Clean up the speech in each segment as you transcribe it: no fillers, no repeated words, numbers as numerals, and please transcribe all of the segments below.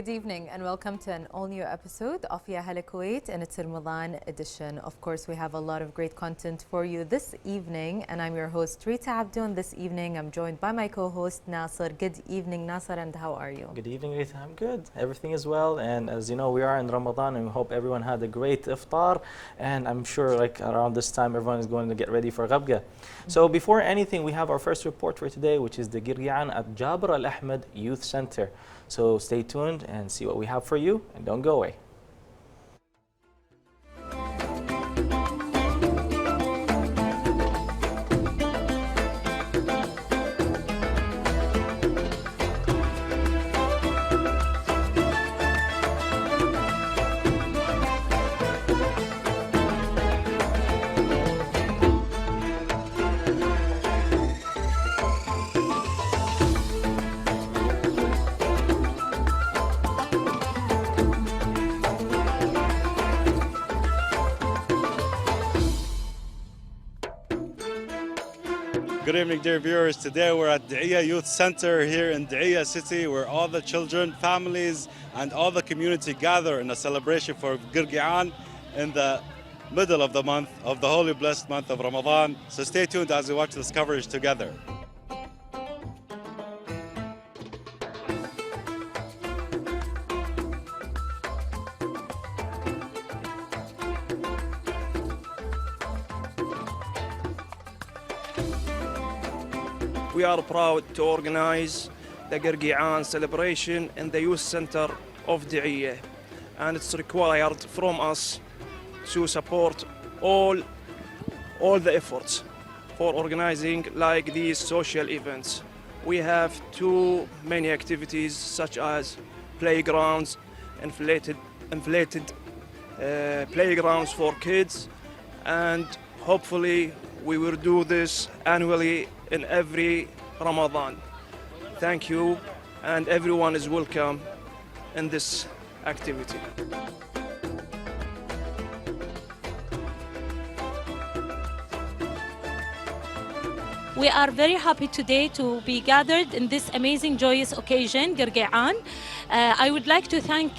Good evening and welcome to an all-new episode of Ya Hala Kuwait and its Ramadan edition. Of course, we have a lot of great content for you this evening, and I'm your host Rita Abdu. And this evening, I'm joined by my co-host Nasser. Good evening, Nasser, and how are you? Good evening, Rita. I'm good. Everything is well, and as you know, we are in Ramadan, and we hope everyone had a great iftar. And I'm sure, like around this time, everyone is going to get ready for Ghabga. So before anything, we have our first report for today, which is the Qurqiyaan at Jabr Al Ahmed Youth Center. So stay tuned and see what we have for you, and don't go away. Good evening, dear viewers. Today we're at Da'iyah Youth Center here in Da'iyah City, where all the children, families, and all the community gather in a celebration for Qurqiyaan in the middle of the month, of the holy blessed month of Ramadan. So stay tuned as we watch this coverage together. We are proud to organize the Qurqiyaan celebration in the Youth Center of Da'iyah, and it's required from us to support all the efforts for organizing like these social events. We have too many activities such as playgrounds, inflated playgrounds for kids, and hopefully we will do this annually in every Ramadan. Thank you, and everyone is welcome in this activity. We are very happy today to be gathered in this amazing, joyous occasion, Qurqiyaan. I would like to thank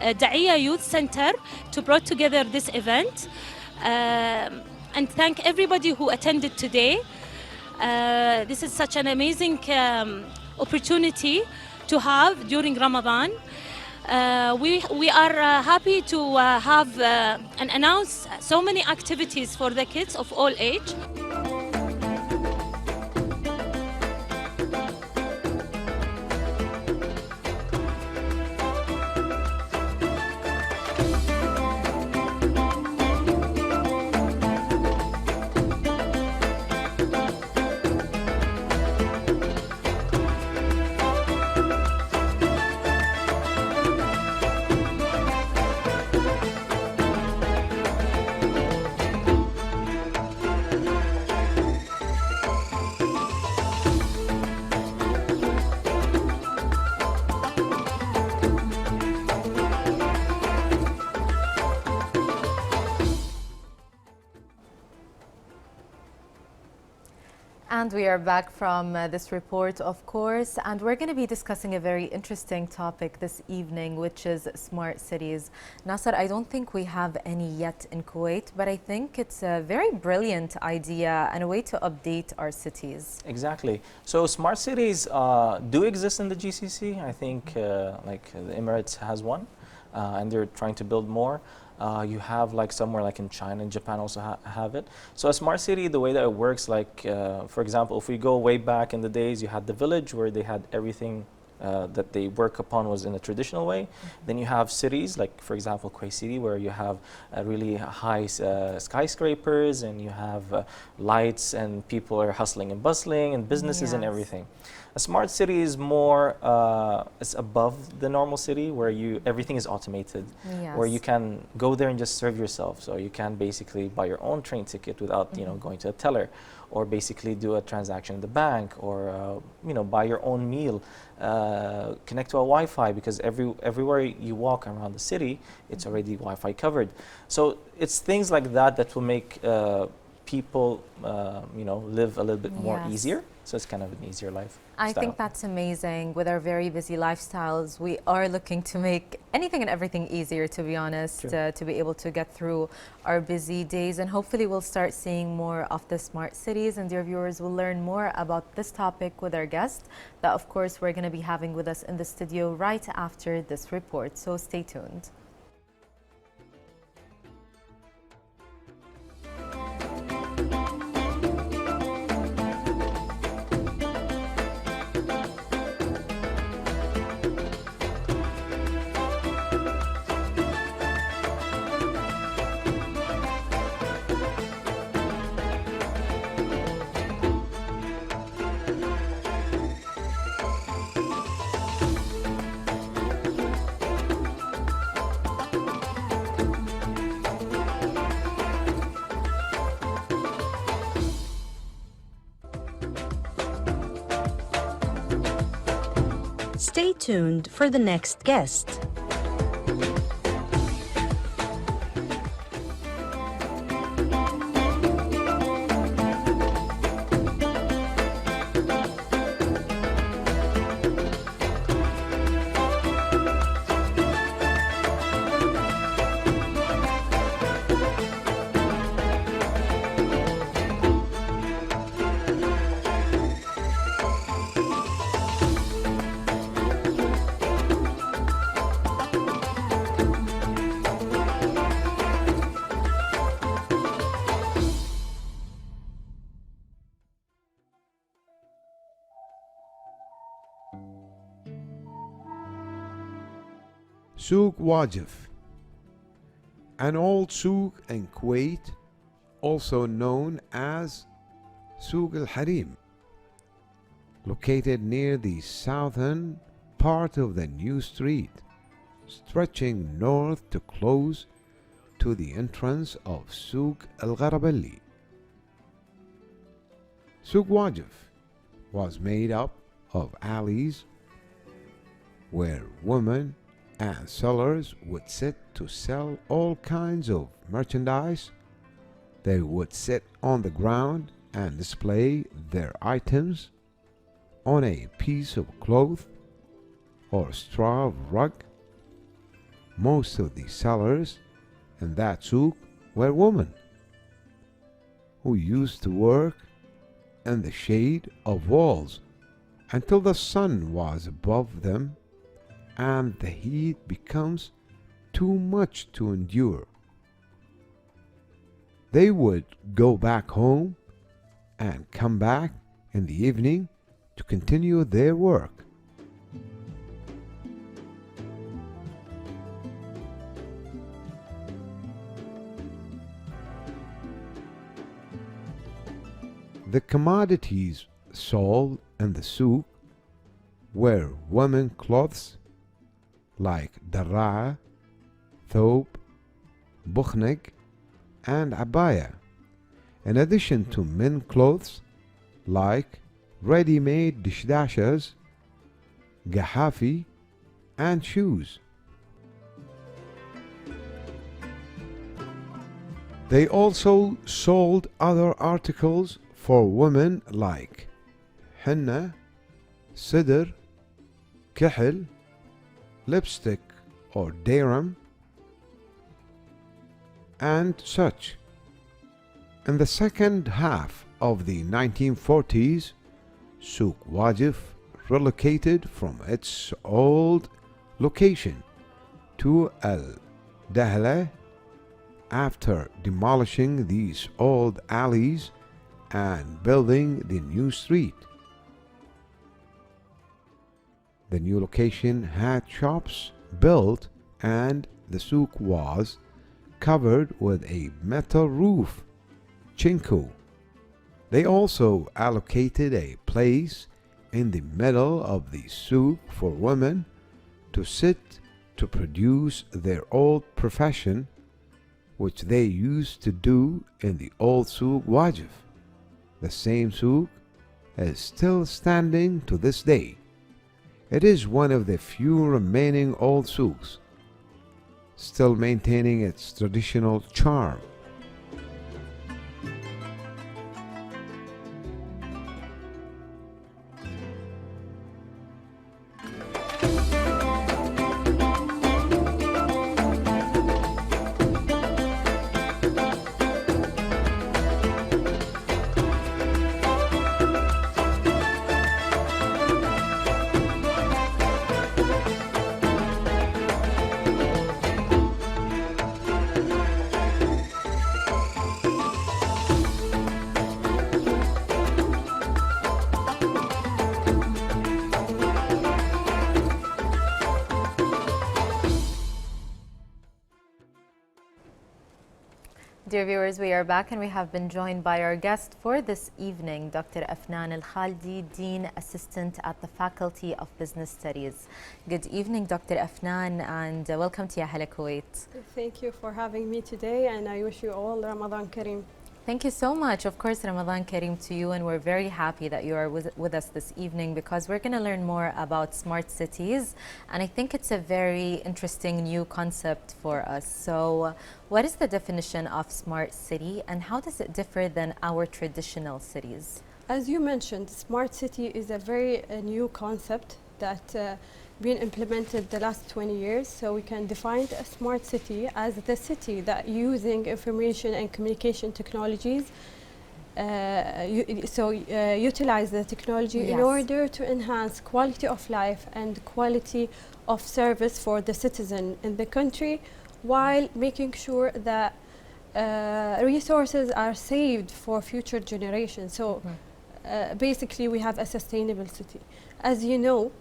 Da'iyah Youth Center to brought together this event, and thank everybody who attended today. This is such an amazing opportunity to have during Ramadan. We are happy to have and announce so many activities for the kids of all age. And we are back from this report, of course, and we're going to be discussing a very interesting topic this evening, which is smart cities. Nasser, I don't think we have any yet in Kuwait, but I think it's a very brilliant idea and a way to update our cities. Exactly. So smart cities do exist in the GCC. I think like the Emirates has one, and they're trying to build more. You have like somewhere like in China and Japan also have it. So a smart city, the way that it works, like for example, if we go way back in the days, you had the village where they had everything that they work upon was in a traditional way. Then you have cities like, for example, Kuwait City, where you have really high skyscrapers, and you have lights, and people are hustling and bustling, and businesses and everything. A smart city is more, it's above the normal city, where everything is automated, where you can go there and just serve yourself. So you can basically buy your own train ticket without going to a teller, or basically do a transaction in the bank, or buy your own meal, connect to a Wi-Fi, because everywhere you walk around the city, it's already Wi-Fi covered. So it's things like that that will make people, live a little bit more Yes. easier. So it's kind of an easier life. I think that's amazing. With our very busy lifestyles, we are looking to make anything and everything easier, to be honest, to be able to get through our busy days. And hopefully we'll start seeing more of the smart cities, and dear viewers will learn more about this topic with our guest that, of course, we're going to be having with us in the studio right after this report. So stay tuned. Stay tuned for the next guest. Souk Wajif, an old souk in Kuwait, also known as Souk al-Harim, located near the southern part of the new street, stretching north to close to the entrance of Souk al-Gharabali. Souk Wajif was made up of alleys where women and sellers would sit to sell all kinds of merchandise. They would sit on the ground and display their items on a piece of cloth or straw rug. Most of the sellers in that souk were women who used to work in the shade of walls until the sun was above them and the heat becomes too much to endure. They would go back home and come back in the evening to continue their work. The commodities sold in the souk were women clothes like darra, thobe, bukhnig, and abaya, in addition to men clothes like ready-made dishdashas, gahafi, and shoes. They also sold other articles for women like henna, sidr, kihil, lipstick or daram, and such. In the second half of the 1940s, Souk Wajif relocated from its old location to Al-Dahla after demolishing these old alleys and building the new street. The new location had shops built and the souk was covered with a metal roof, chinko. They also allocated a place in the middle of the souk for women to sit to produce their old profession, which they used to do in the old Souk Wajif. The same souk is still standing to this day. It is one of the few remaining old souks, still maintaining its traditional charm. dear viewers, we are back and we have been joined by our guest for this evening, Dr. Afnan الخالدي, Dean Assistant at the Faculty of Business Studies. Good evening, Dr. Afnan, and welcome to Ya Hala Kuwait. Thank you for having me today, and I wish you all Ramadan Kareem. Thank you so much. Of course, Ramadan Kareem to you, and we're very happy that you are with us this evening because we're going to learn more about smart cities, and I think it's a very interesting new concept for us. So, what is the definition of smart city, and how does it differ than our traditional cities? As you mentioned, smart city is a very new concept that been implemented the last 20 years. So we can define a smart city as the city that using information and communication technologies utilize the technology in order to enhance quality of life and quality of service for the citizen in the country, while making sure that resources are saved for future generations. So basically we have a sustainable city. As you know,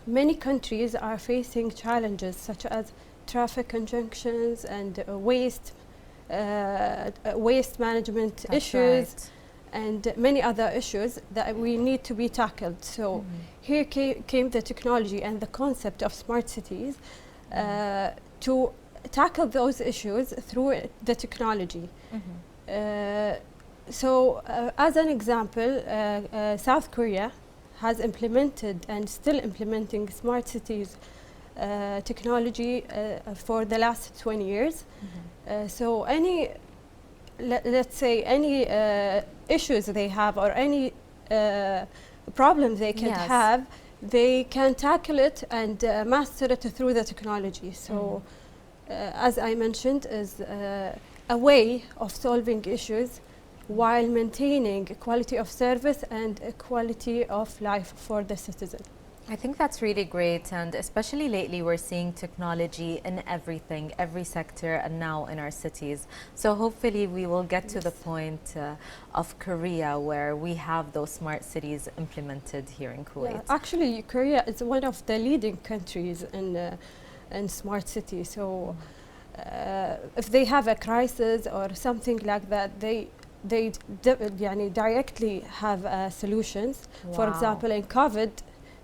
many countries are facing challenges such as traffic conjunctions and waste management issues, and many other issues that we need to be tackled. So here came the technology and the concept of smart cities to tackle those issues through the technology. As an example, South Korea has implemented and still implementing smart cities technology for the last 20 years. So any, let's say any issues they have or any problems they can have, they can tackle it and master it through the technology. So as I mentioned, is a way of solving issues while maintaining quality of service and quality of life for the citizen. I think that's really great, and especially lately we're seeing technology in everything, every sector, and now in our cities. So hopefully we will get to the point of Korea where we have those smart cities implemented here in Kuwait. Yeah, actually, Korea is one of the leading countries in smart cities. So if they have a crisis or something like that, they directly have solutions. For example, in COVID,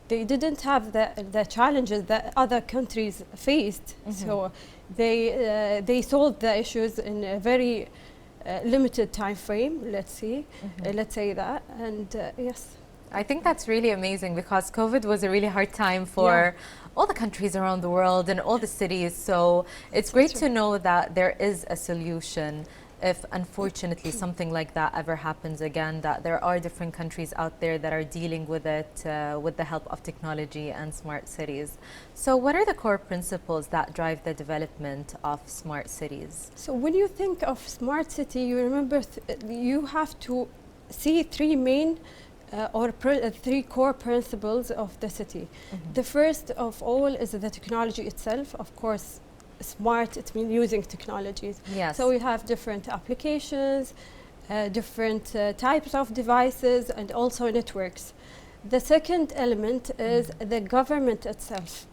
they didn't have the challenges that other countries faced. So they solved the issues in a very limited time frame, let's say that. And yes. I think that's really amazing because COVID was a really hard time for all the countries around the world and all the cities. So it's great to know that there is a solution if unfortunately something like that ever happens again, that there are different countries out there that are dealing with it with the help of technology and smart cities. So what are the core principles that drive the development of smart cities? So when you think of smart city, you remember you have to see three main three core principles of the city. The first of all is the technology itself. Of course, smart, it means using technologies. So we have different applications, different types of devices, and also networks. The second element is the government itself.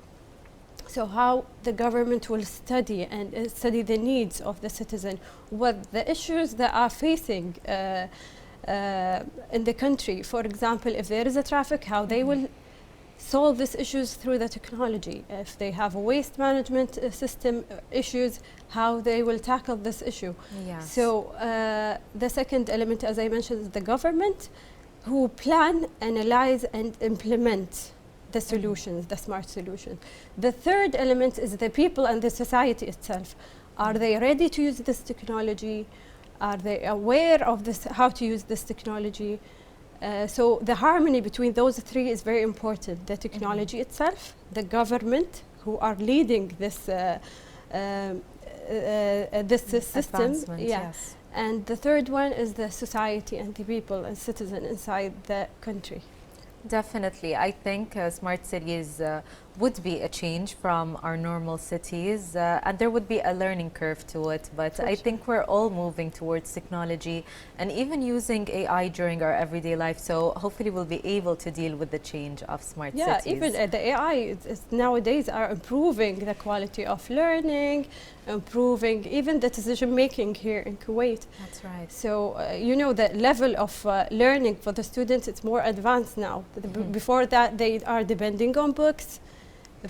So how the government will study and study the needs of the citizen, what the issues that are facing in the country. For example, if there is a traffic, how they will solve these issues through the technology. If they have a waste management system issues, how they will tackle this issue. So the second element, as I mentioned, is the government who plan, analyze, and implement the solutions, the smart solutions. The third element is the people and the society itself. Are they ready to use this technology? Are they aware of this, how to use this technology? So the harmony between those three is very important. The technology itself, the government who are leading this system, and the third one is the society and the people and citizen inside the country. Definitely. I think smart cities would be a change from our normal cities, and there would be a learning curve to it. But I think we're all moving towards technology and even using AI during our everyday life. So hopefully we'll be able to deal with the change of smart cities. Yeah, even the AI nowadays are improving the quality of learning, improving even the decision making here in Kuwait. That's right. So you know, the level of learning for the students, it's more advanced now. Before that, they are depending on books,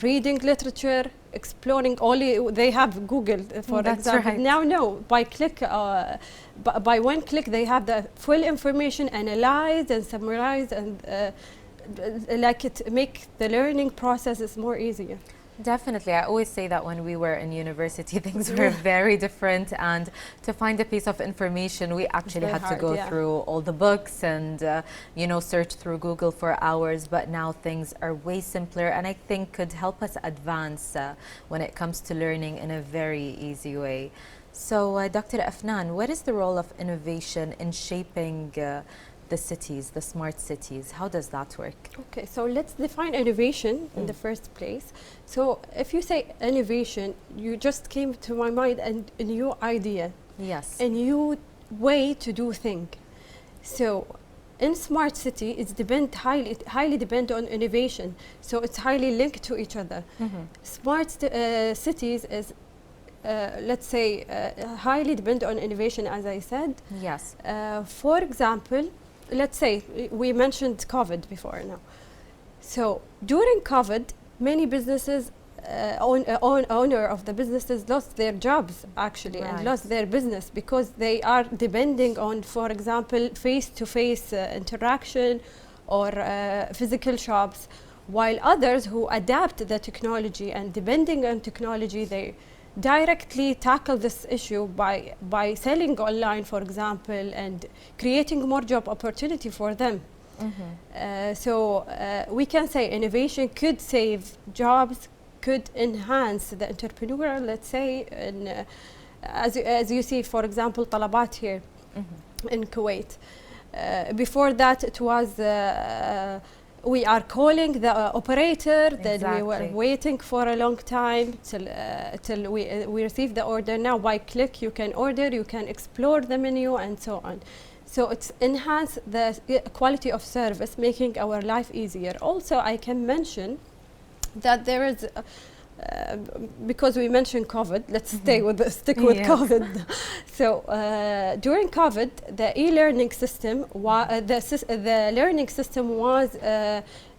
reading literature, exploring only. They have Google, for example. Right. Now, no, by click, by one click, they have the full information analyzed and summarized, and like it make the learning process more easier. Definitely. I always say that when we were in university, things were very different, and to find a piece of information, we actually had to go through all the books and, you know, search through Google for hours. But now things are way simpler, and I think could help us advance when it comes to learning in a very easy way. So, Dr. Afnan, what is the role of innovation in shaping the cities, the smart cities? How does that work? Okay, so let's define innovation in the first place. So if you say innovation, you just came to my mind a new idea. Yes. A new way to do things. So in smart city, it's highly depend on innovation. So it's highly linked to each other. Smart cities is let's say highly depend on innovation, as I said. Yes. For example, let's say we mentioned COVID before now. So during COVID, many businesses, owner of the businesses lost their jobs actually, and lost their business because they are depending on, for example, face-to-face interaction or physical shops, while others who adapt the technology and depending on technology, they directly tackle this issue by selling online, for example, and creating more job opportunity for them. So we can say innovation could save jobs, could enhance the entrepreneur, let's say, and as you see, for example, Talabat here in Kuwait. Before that, it was we are calling the operator, then we were waiting for a long time till we receive the order. Now by click you can order, you can explore the menu and so on. So it's enhanced the quality of service, making our life easier. Also, I can mention that there is because we mentioned COVID, let's stick with COVID. So during COVID, the e-learning system, the learning system was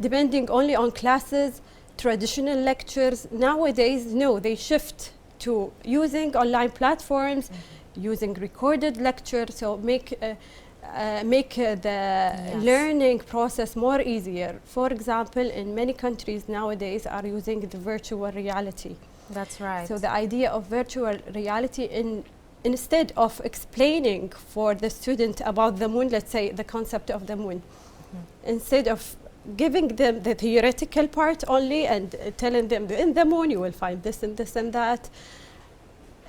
depending only on classes, traditional lectures. Nowadays, no, they shift to using online platforms, using recorded lectures, so make the learning process more easier. For example, in many countries nowadays are using the virtual reality. That's right. So the idea of virtual reality, instead of explaining for the student about the moon, let's say the concept of the moon, instead of giving them the theoretical part only and telling them in the moon you will find this and this and that,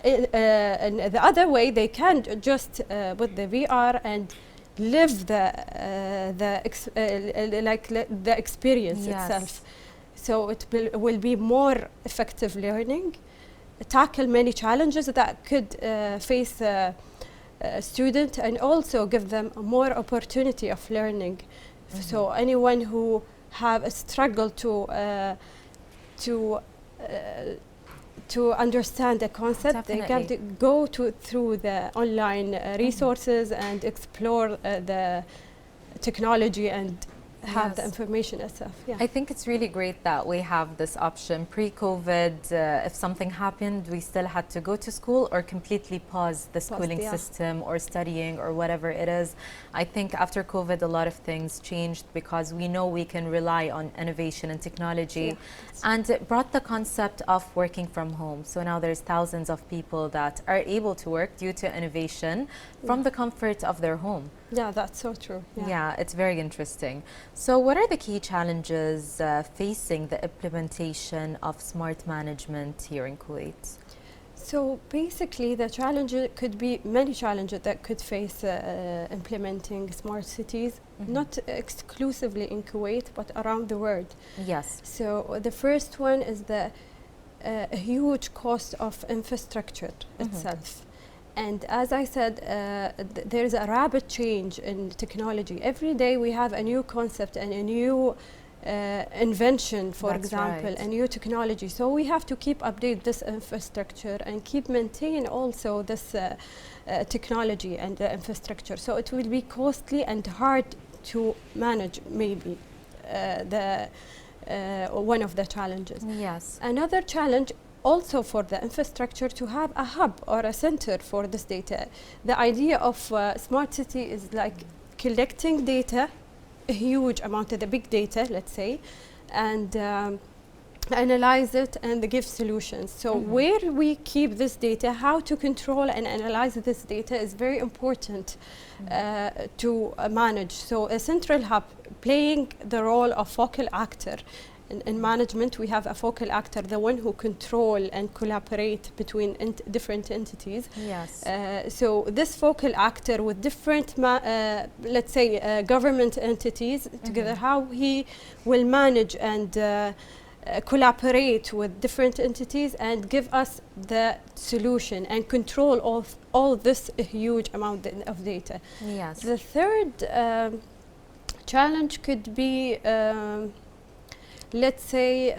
and the other way they can just put the VR and live the experience itself. So it will be more effective learning, tackle many challenges that could face a student, and also give them more opportunity of learning. So anyone who have a struggle to understand the concept, they can go through the online resources and explore the technology and have the information itself. I think it's really great that we have this option. Pre-COVID, if something happened, we still had to go to school or completely pause the schooling system or studying or whatever it is. I think after COVID, a lot of things changed because we know we can rely on innovation and technology, and it brought the concept of working from home. So now there's thousands of people that are able to work due to innovation from the comfort of their home. Yeah, that's so true. Yeah, it's very interesting. So what are the key challenges facing the implementation of smart management here in Kuwait? So basically, the challenge could be many challenges that could face implementing smart cities, not exclusively in Kuwait, but around the world. Yes. So the first one is the huge cost of infrastructure itself. And as I said, there is a rapid change in technology. Every day we have a new concept and a new invention, for That's example, right. a new technology. So we have to keep update this infrastructure and keep maintain also this technology and the infrastructure. So it will be costly and hard to manage, maybe one of the challenges. Yes. Another challenge also for the infrastructure to have a hub or a center for this data. The idea of smart city is like collecting data, a huge amount of the big data, let's say, and analyze it and give solutions. So where we keep this data, how to control and analyze this data is very important to manage. So a central hub playing the role of focal actor. In management, we have a focal actor, the one who control and collaborate between different entities. Yes. So this focal actor with different, let's say, government entities together, how he will manage and collaborate with different entities and give us the solution and control of all this huge amount of data. Yes. The third challenge could be let's say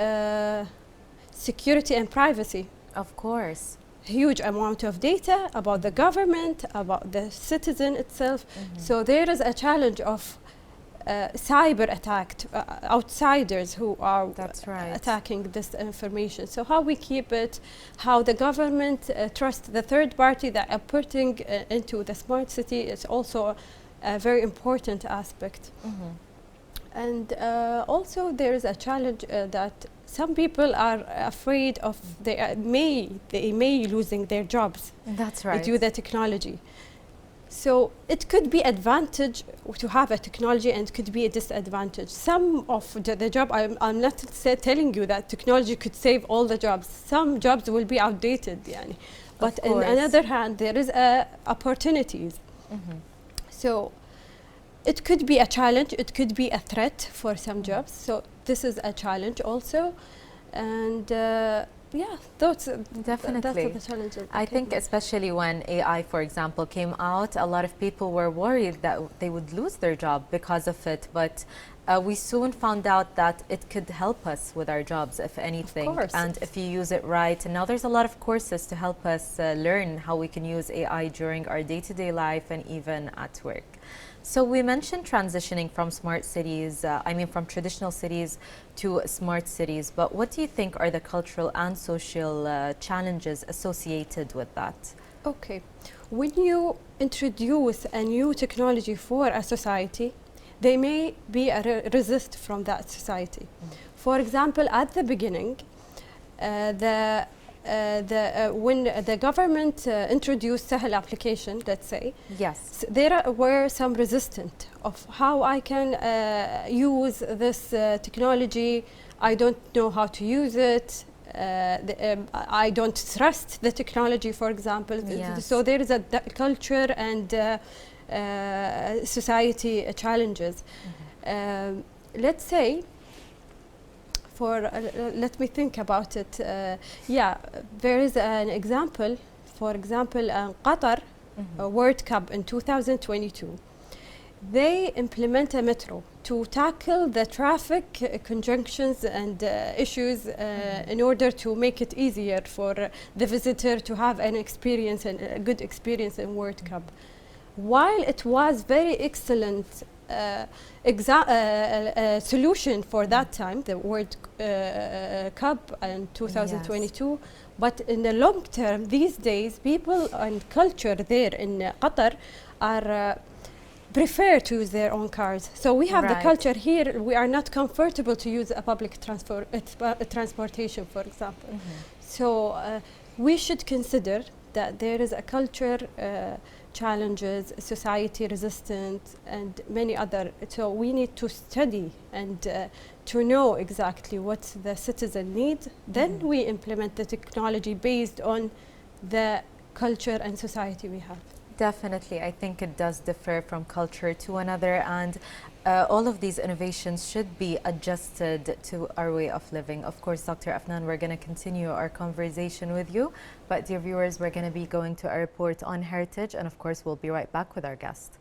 security and privacy. Of course. Huge amount of data about the government, about the citizen itself. So there is a challenge of cyber attack, outsiders who are attacking this information. So how we keep it, how the government trust the third party that are putting into the smart city is also a very important aspect. And also there is a challenge that some people are afraid of they may losing their jobs. That's right. Due to the technology. So it could be advantage to have a technology and could be a disadvantage. Some of the job, I'm not telling you that technology could save all the jobs. Some jobs will be outdated, yani. But on another hand, there is opportunities. So it could be a challenge, it could be a threat for some jobs. So this is a challenge also. And yeah, definitely. That's the challenges. I think especially when AI, for example, came out, a lot of people were worried that they would lose their job because of it. But we soon found out that it could help us with our jobs, if anything. Of course. And if you use it right. And now there's a lot of courses to help us learn how we can use AI during our day-to-day life and even at work. So we mentioned transitioning from smart cities, from traditional cities to smart cities, but what do you think are the cultural and social challenges associated with that? Okay, when you introduce a new technology for a society, they may be a resist from that society. For example, at the beginning, when the government introduced Sahel application, let's say, yes, there were some resistance of how I can use this technology. I don't know how to use it. I don't trust the technology, for example. Yes. So there is a culture and society challenges. Let's say, let me think about it. Yeah, there is an example. For example, Qatar World Cup in 2022. They implement a metro to tackle the traffic conjunctions and issues in order to make it easier for the visitor to have an experience and a good experience in World Cup. While it was very excellent solution for that time, the World Cup in 2022. Yes. But in the long term, these days, people and culture there in Qatar are prefer to use their own cars. So we have the culture here. We are not comfortable to use a public transportation, for example. So we should consider that there is a culture challenges, society resistance, and many other. So we need to study and to know exactly what the citizen needs. Then we implement the technology based on the culture and society we have. Definitely, I think it does differ from culture to another, and all of these innovations should be adjusted to our way of living. Of course, Dr. Afnan, we're going to continue our conversation with you, but dear viewers, we're going to be going to a report on heritage, and of course, we'll be right back with our guest.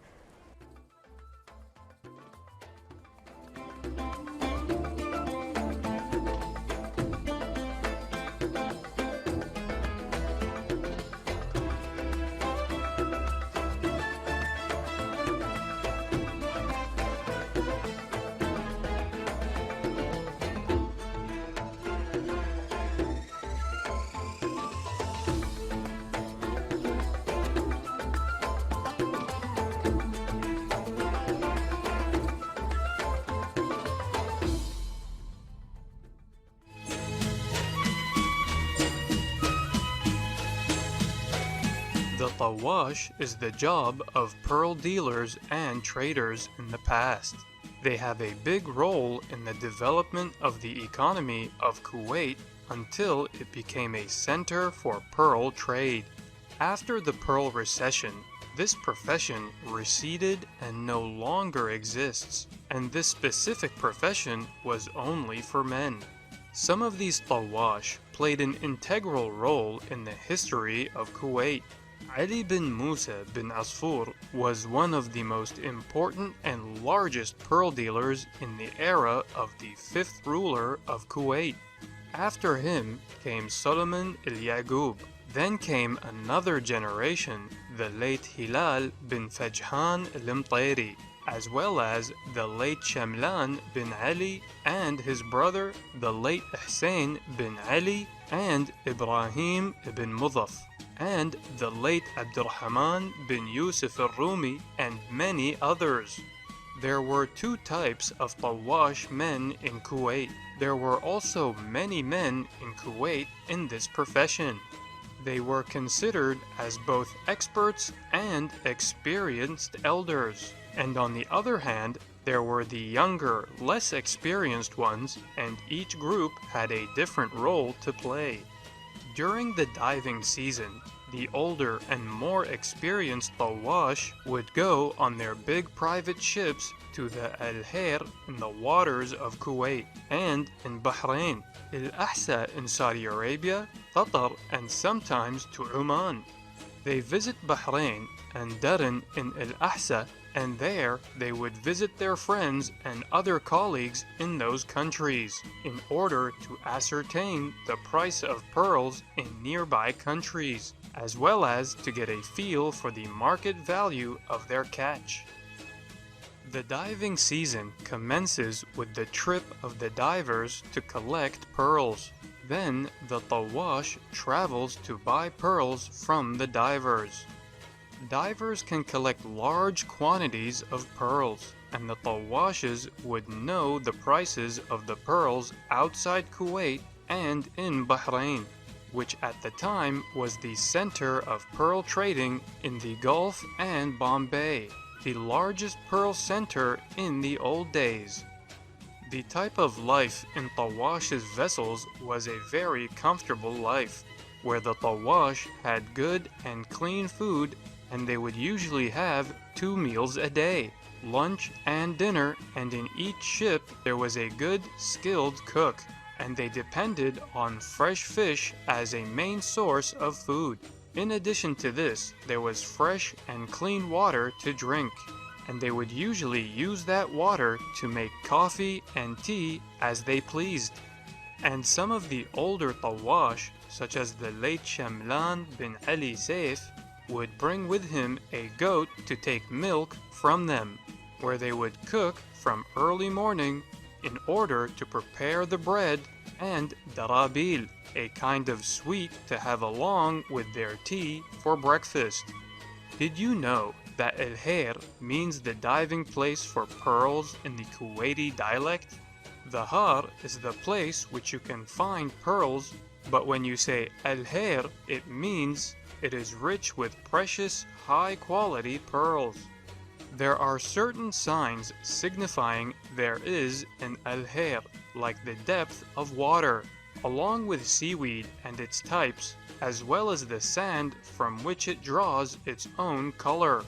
The tawash is the job of pearl dealers and traders in the past. They have a big role in the development of the economy of Kuwait until it became a center for pearl trade. After the pearl recession, this profession receded and no longer exists, and this specific profession was only for men. Some of these tawash played an integral role in the history of Kuwait. Ali bin Musa bin Asfur was one of the most important and largest pearl dealers in the era of the fifth ruler of Kuwait. After him came Solomon al-Yaqub. Then came another generation, the late Hilal bin Fajhan al-Mtayri, as well as the late Shamlan bin Ali and his brother, the late Hussein bin Ali and Ibrahim ibn Mudhaf, and the late Abdurrahman bin Yusuf al-Rumi, and many others. There were two types of tawash men in Kuwait. There were also many men in Kuwait in this profession. They were considered as both experts and experienced elders. And on the other hand, there were the younger, less experienced ones, and each group had a different role to play. During the diving season, the older and more experienced tawash would go on their big private ships to the Al-Hair in the waters of Kuwait and in Bahrain, Al-Ahsa in Saudi Arabia, Qatar, and sometimes to Oman. They visit Bahrain and Darin in Al-Ahsa, and there they would visit their friends and other colleagues in those countries in order to ascertain the price of pearls in nearby countries, as well as to get a feel for the market value of their catch. The diving season commences with the trip of the divers to collect pearls. Then the tawash travels to buy pearls from the divers. Divers can collect large quantities of pearls, and the tawashes would know the prices of the pearls outside Kuwait and in Bahrain, which at the time was the center of pearl trading in the Gulf and Bombay, the largest pearl center in the old days. The type of life in tawash's vessels was a very comfortable life, where the tawash had good and clean food, and they would usually have 2 meals a day, lunch and dinner, and in each ship there was a good, skilled cook, and they depended on fresh fish as a main source of food. In addition to this, there was fresh and clean water to drink, and they would usually use that water to make coffee and tea as they pleased. And some of the older tawash, such as the late Shamlan bin Ali Saif, would bring with him a goat to take milk from them, where they would cook from early morning in order to prepare the bread and darabil, a kind of sweet to have along with their tea for breakfast. Did you know that Al-Hair means the diving place for pearls in the Kuwaiti dialect? The Har is the place which you can find pearls, but when you say Al-Hair, it means it is rich with precious, high-quality pearls. There are certain signs signifying there is an Al-Hair, like the depth of water. Along with seaweed and its types, as well as the sand from which it draws its own color.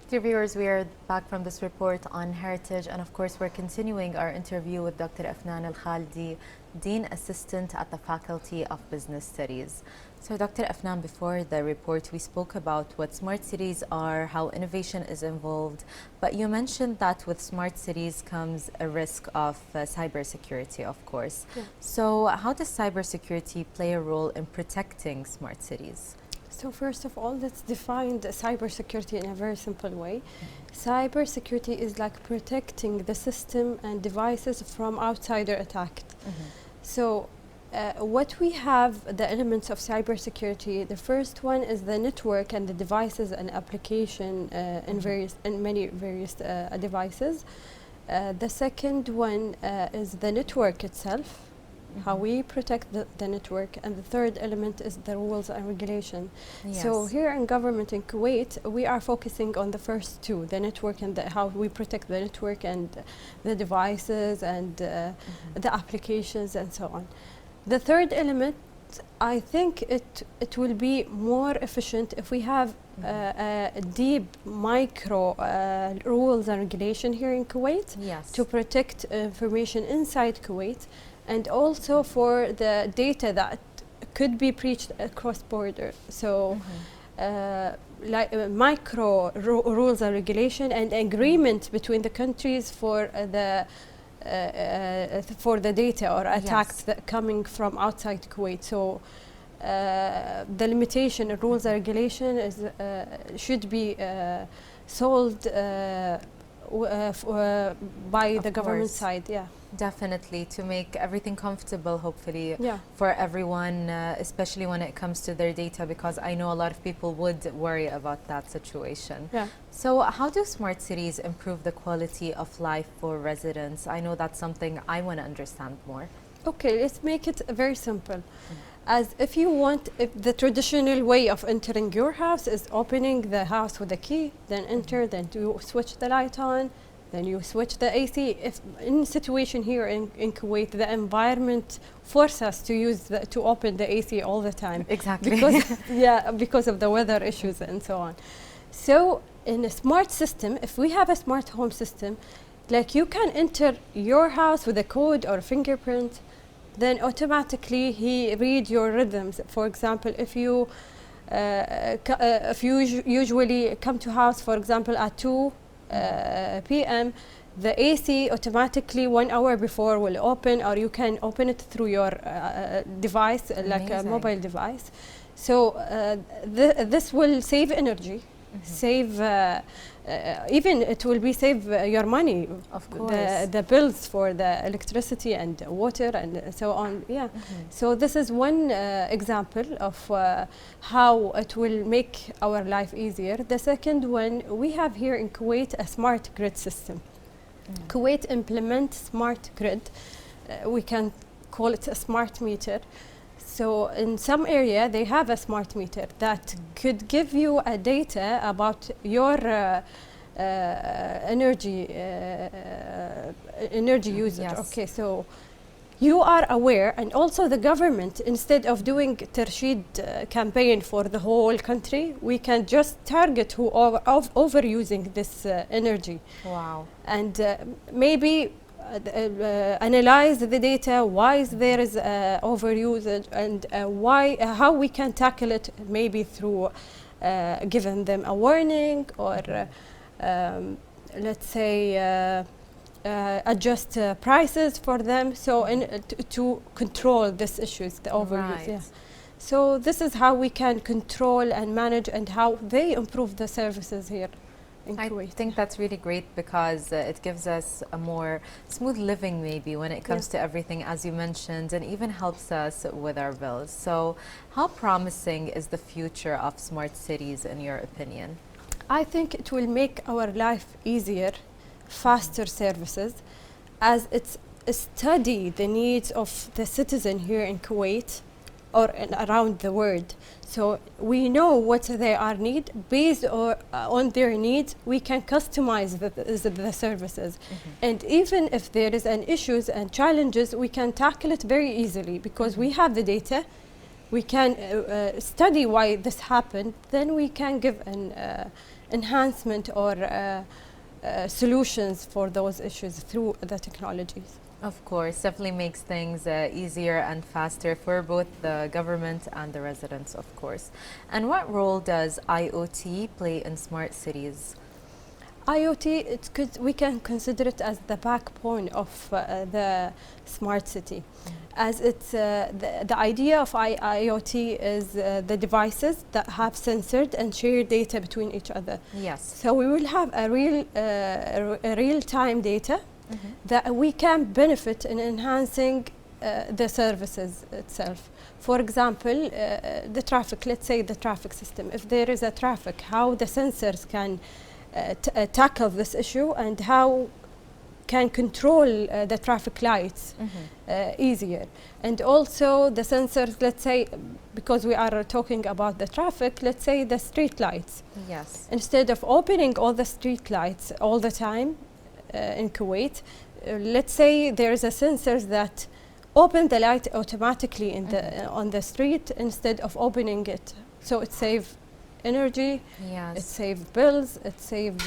Dear viewers, we are back from this report on heritage, and of course we're continuing our interview with Dr. Afnan Al-Khaldi, Dean Assistant at the Faculty of Business Studies. So Dr. Afnan, before the report we spoke about what smart cities are, how innovation is involved, but you mentioned that with smart cities comes a risk of cybersecurity, of course. Yeah. So how does cybersecurity play a role in protecting smart cities? So first of all, let's define the cybersecurity in a very simple way. Cybersecurity is like protecting the system and devices from outsider attack. So what we have, the elements of cybersecurity, the first one is the network and the devices and application in many various devices. The second one is the network itself, how we protect the network, and the third element is the rules and regulation. Yes. So here in government in Kuwait, we are focusing on the first two, the network and how we protect the network and the devices and the applications and so on. The third element, I think it will be more efficient if we have a deep micro rules and regulation here in Kuwait, Yes. to protect information inside Kuwait, and also for the data that could be breached across border. So like micro rules and regulation and agreement between the countries for the data or attacks that coming from outside Kuwait. So the limitation of rules and regulation is should be solved by the government side. Yeah. Definitely, to make everything comfortable, hopefully, Yeah. for everyone, especially when it comes to their data, because I know a lot of people would worry about that situation. Yeah. So how do smart cities improve the quality of life for residents? I know that's something I want to understand more. Okay, let's make it very simple. As if you want, if the traditional way of entering your house is opening the house with a key, then enter, then you switch the light on, then you switch the AC. If in situation here in Kuwait, the environment forces us to use to open the AC all the time. Exactly. Because of the weather issues and so on. So in a smart system, if we have a smart home system, like you can enter your house with a code or a fingerprint, then automatically he read your rhythms. For example, if you usually come to house, for example, at 2 p.m., the AC automatically 1 hour before will open, or you can open it through your device, like a mobile device. So this will save energy, save even it will be save your money, of course, the bills for the electricity and water and so on. Yeah. So this is one example of how it will make our life easier. The second one, we have here in Kuwait a smart grid system. Kuwait implements smart grid. We can call it a smart meter. So in some area they have a smart meter that could give you a data about your energy usage. Yes. Okay, so you are aware, and also the government, instead of doing Tershid campaign for the whole country, we can just target who are overusing this energy. Wow. And maybe analyze the data, why is there is overusage, and how we can tackle it, maybe through giving them a warning, or let's say adjust prices for them, so to control these issues, the overuse. Right. Yeah. So this is how we can control and manage, and how they improve the services here. in I Kuwait. think that's really great because it gives us a more smooth living maybe when it comes to everything, as you mentioned, and even helps us with our bills. So how promising is the future of smart cities in your opinion? I think it will make our life easier, faster services, as it's study the needs of the citizen here in Kuwait or around the world. So we know what they are need. Based on their needs, we can customize the services. And even if there is an issues and challenges, we can tackle it very easily because we have the data. We can study why this happened. Then we can give an enhancement or solutions for those issues through the technologies. Of course, definitely makes things easier and faster for both the government and the residents, of course. And what role does IoT play in smart cities? IoT, we can consider it as the backbone of the smart city. As it's the idea of IoT is the devices that have censored and share data between each other. Yes. So we will have a real-time data that we can benefit in enhancing the services itself. For example, the traffic, let's say the traffic system. If there is a traffic, how the sensors can tackle this issue and how can control the traffic lights easier. And also the sensors, let's say, because we are talking about the traffic, let's say the street lights. Yes. Instead of opening all the street lights all the time in Kuwait, let's say there is a sensor that open the light automatically in on the street instead of opening it. So it saves energy, it saves bills, it saves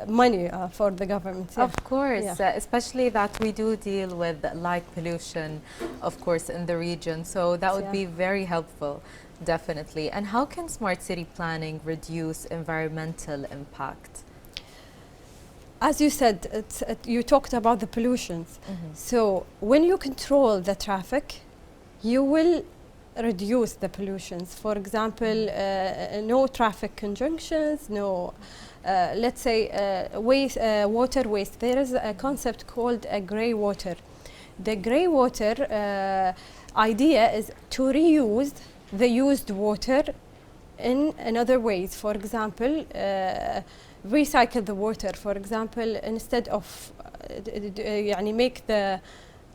money for the government. Of course, especially that we do deal with light pollution, of course, in the region. So that would be very helpful, definitely. And how can smart city planning reduce environmental impact? As you said, you talked about the pollutions. So when you control the traffic, you will reduce the pollutions. For example, no traffic conjunctions, no, let's say, water waste. There is a concept called a grey water. The grey water idea is to reuse the used water in another ways. For example, recycle the water. For example, instead of make the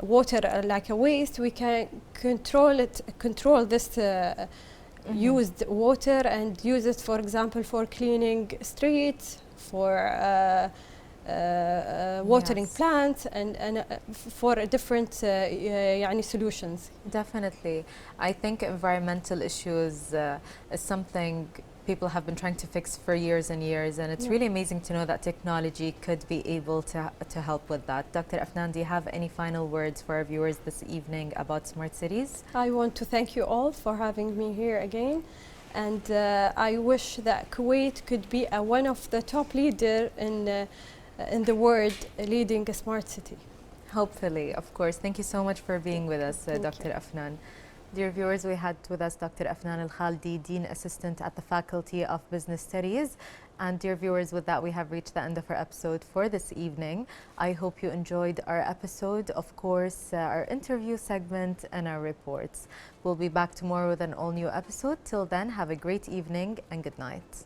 water like a waste, we can control this used water and use it, for example, for cleaning streets, for watering plants, and for different solutions. Definitely. I think environmental issues is something people have been trying to fix for years and years, and it's really amazing to know that technology could be able to help with that. Dr. Afnan, do you have any final words for our viewers this evening about smart cities? I want to thank you all for having me here again, and I wish that Kuwait could be one of the top leader in the world leading a smart city. Hopefully, of course. Thank you so much for being with us, Dr. Afnan. Dear viewers, we had with us Dr. Afnan Al-Khaldi, Dean Assistant at the Faculty of Business Studies. And dear viewers, with that, we have reached the end of our episode for this evening. I hope you enjoyed our episode, of course, our interview segment and our reports. We'll be back tomorrow with an all-new episode. Till then, have a great evening and good night.